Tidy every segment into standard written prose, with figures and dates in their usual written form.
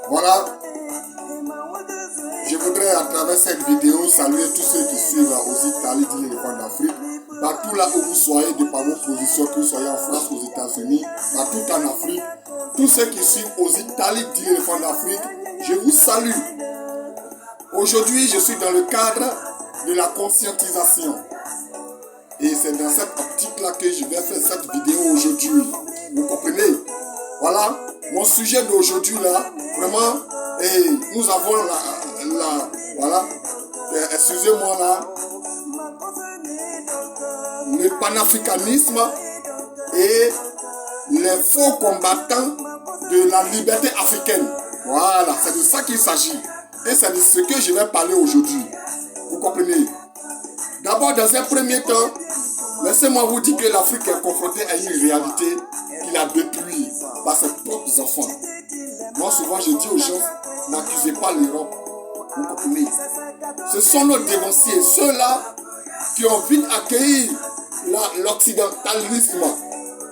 Voilà. Je voudrais à travers cette vidéo saluer tous ceux qui suivent aux Italiens de l'éléphant d'Afrique. Partout là où vous soyez, de par vos positions, que vous soyez en France, aux États-Unis, partout en Afrique, tous ceux qui suivent aux Italiens de l'éléphant d'Afrique, je vous salue. Aujourd'hui, je suis dans le cadre de la conscientisation. Et c'est dans cette optique-là que je vais faire cette vidéo aujourd'hui. Vous comprenez? Voilà, mon sujet d'aujourd'hui là, vraiment, et nous avons voilà, excusez-moi là, le panafricanisme et les faux combattants de la liberté africaine. Voilà, c'est de ça qu'il s'agit. Et c'est de ce que je vais parler aujourd'hui. Vous comprenez? D'abord, dans un premier temps, laissez-moi vous dire que l'Afrique est confrontée à une réalité qui la détruit par ses propres enfants. Moi, souvent, je dis aux gens, n'accusez pas l'Europe. Vous comprenez? Ce sont nos dévanciers, ceux-là qui ont vite accueilli l'occidentalisme.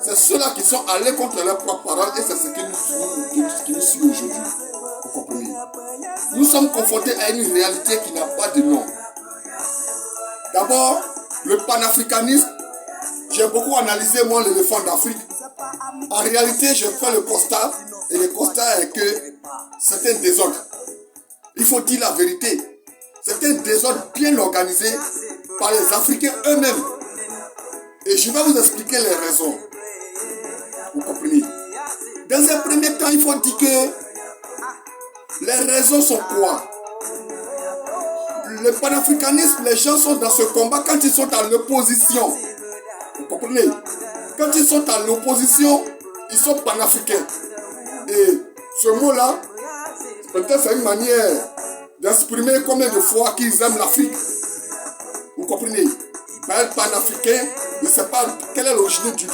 C'est ceux-là qui sont allés contre leurs propres parents et c'est ce qui nous suit aujourd'hui. Vous comprenez? Nous sommes confrontés à une réalité qui n'a pas de nom. D'abord, le panafricanisme. J'ai beaucoup analysé, moi, l'éléphant d'Afrique. En réalité, je fais le constat, et le constat est que c'est un désordre. Il faut dire la vérité. C'est un désordre bien organisé par les Africains eux-mêmes. Et je vais vous expliquer les raisons. Vous comprenez? Dans un premier temps, il faut dire que les raisons sont quoi? Le panafricanisme, les gens sont dans ce combat quand ils sont à l'opposition. Vous comprenez? Quand ils sont à l'opposition, ils sont panafricains. Et ce mot-là, peut-être c'est une manière d'exprimer combien de fois qu'ils aiment l'Afrique. Vous comprenez? Un panafricain, je ne sais pas quelle est l'origine du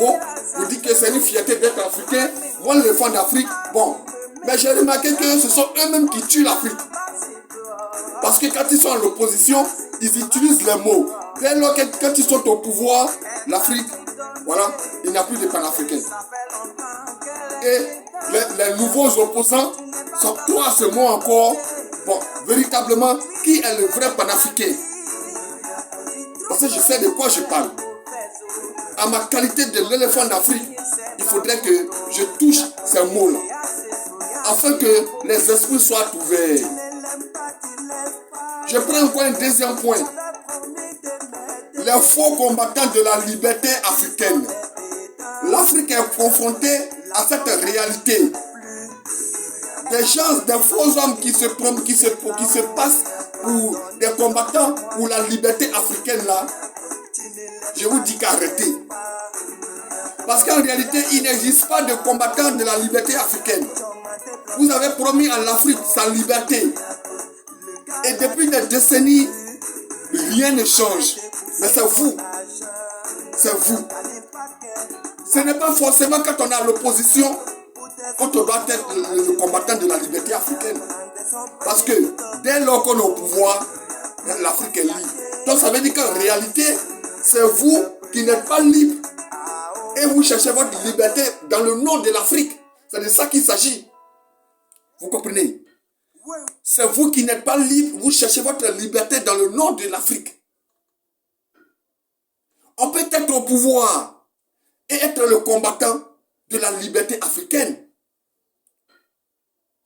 mot. Vous dites que c'est une fierté d'être africain. Moi, l'éléphant d'Afrique, bon. Mais j'ai remarqué que ce sont eux-mêmes qui tuent l'Afrique. Parce que quand ils sont à l'opposition, ils utilisent les mots. Dès lors que quand ils sont au pouvoir, l'Afrique, voilà, il n'y a plus de panafricains. Et les nouveaux opposants s'octroient ce mot encore. Bon, véritablement, qui est le vrai panafricain? Parce que je sais de quoi je parle. À ma qualité de l'éléphant d'Afrique, il faudrait que je touche ces mots-là. Afin que les esprits soient ouverts. Je prends encore un deuxième point. Les faux combattants de la liberté africaine. L'Afrique est confrontée à cette réalité. Des gens, des faux hommes qui se passent pour des combattants pour la liberté africaine là. Je vous dis qu'arrêtez. Parce qu'en réalité, il n'existe pas de combattants de la liberté africaine. Vous avez promis à l'Afrique sa liberté. Et depuis des décennies, rien ne change. Mais c'est vous. C'est vous. Ce n'est pas forcément quand on est à l'opposition qu'on doit être le combattant de la liberté africaine. Parce que dès lors qu'on est au pouvoir, l'Afrique est libre. Donc ça veut dire qu'en réalité, c'est vous qui n'êtes pas libre. Et vous cherchez votre liberté dans le nom de l'Afrique. C'est de ça qu'il s'agit. Vous comprenez? C'est vous qui n'êtes pas libre. Vous cherchez votre liberté dans le nom de l'Afrique. On peut être au pouvoir et être le combattant de la liberté africaine.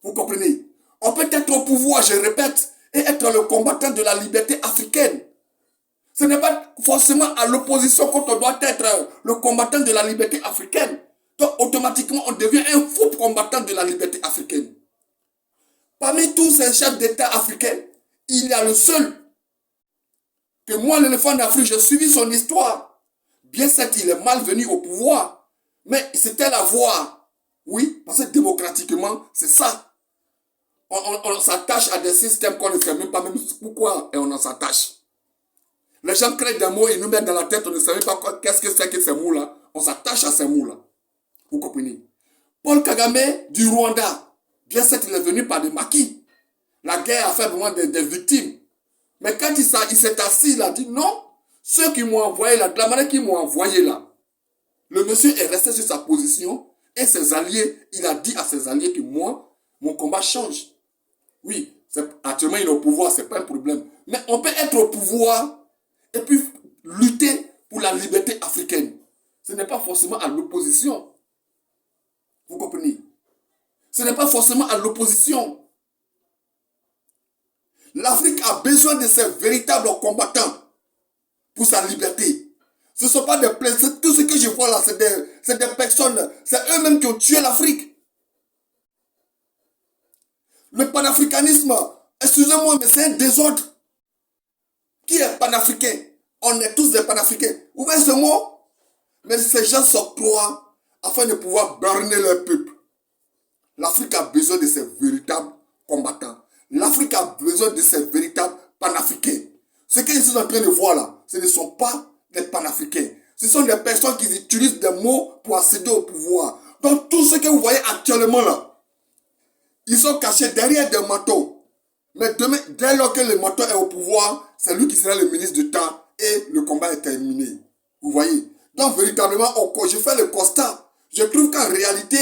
Vous comprenez? On peut être au pouvoir, je répète, et être le combattant de la liberté africaine. Ce n'est pas forcément à l'opposition qu'on doit être le combattant de la liberté africaine. Donc automatiquement, on devient un faux combattant de la liberté africaine. Parmi tous ces chefs d'État africains, il y a le seul que moi, l'éléphant d'Afrique, j'ai suivi son histoire. Bien certes, il est mal venu au pouvoir, mais c'était la voie. Oui, parce que démocratiquement, c'est ça. On s'attache à des systèmes qu'on ne sait même pas même pourquoi et on en s'attache. Les gens créent des mots, ils nous mettent dans la tête, on ne sait même pas qu'est-ce que c'est que ces mots-là. On s'attache à ces mots-là. Vous comprenez? Paul Kagame du Rwanda, bien certes, il est venu par des maquis. La guerre a fait vraiment des victimes. Mais quand il s'est assis, il a dit non, ceux qui m'ont envoyé là, de la manière qu'ils m'ont envoyé là, le monsieur est resté sur sa position et ses alliés, il a dit à ses alliés que moi, mon combat change. Oui, actuellement il est au pouvoir, ce n'est pas un problème. Mais on peut être au pouvoir et puis lutter pour la liberté africaine. Ce n'est pas forcément à l'opposition. Vous comprenez? Ce n'est pas forcément à l'opposition. L'Afrique a besoin de ses véritables combattants pour sa liberté. Ce ne sont pas des plaisirs. Tout ce que je vois là, c'est des personnes, c'est eux-mêmes qui ont tué l'Afrique. Le panafricanisme, excusez-moi, mais c'est un désordre. Qui est panafricain? On est tous des panafricains. Vous voyez ce mot? Mais ces gens s'octroient afin de pouvoir berner leur peuple. L'Afrique a besoin de ses véritables combattants. L'Afrique a besoin de ses véritables panafricains. Ce que je suis en train de voir là, ce ne sont pas des panafricains. Ce sont des personnes qui utilisent des mots pour accéder au pouvoir. Donc tout ce que vous voyez actuellement là, ils sont cachés derrière des manteaux. Mais demain, dès lors que le manteau est au pouvoir, c'est lui qui sera le ministre du temps et le combat est terminé. Vous voyez? Donc véritablement, je fais le constat. Je trouve qu'en réalité,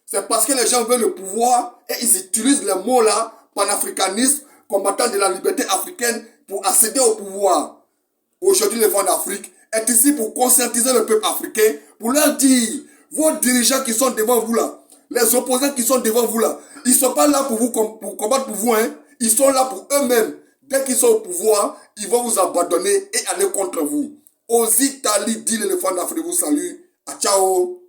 c'est parce que les gens veulent le pouvoir et ils utilisent les mots là, panafricanisme, combattant de la liberté africaine pour accéder au pouvoir. Aujourd'hui, le Fonds d'Afrique est ici pour conscientiser le peuple africain, pour leur dire, vos dirigeants qui sont devant vous là, les opposants qui sont devant vous là, ils ne sont pas là pour vous pour combattre pour vous, hein. Ils sont là pour eux-mêmes. Dès qu'ils sont au pouvoir, ils vont vous abandonner et aller contre vous. Aux Italiens, dit l'éléphant d'Afrique vous salue. À ciao.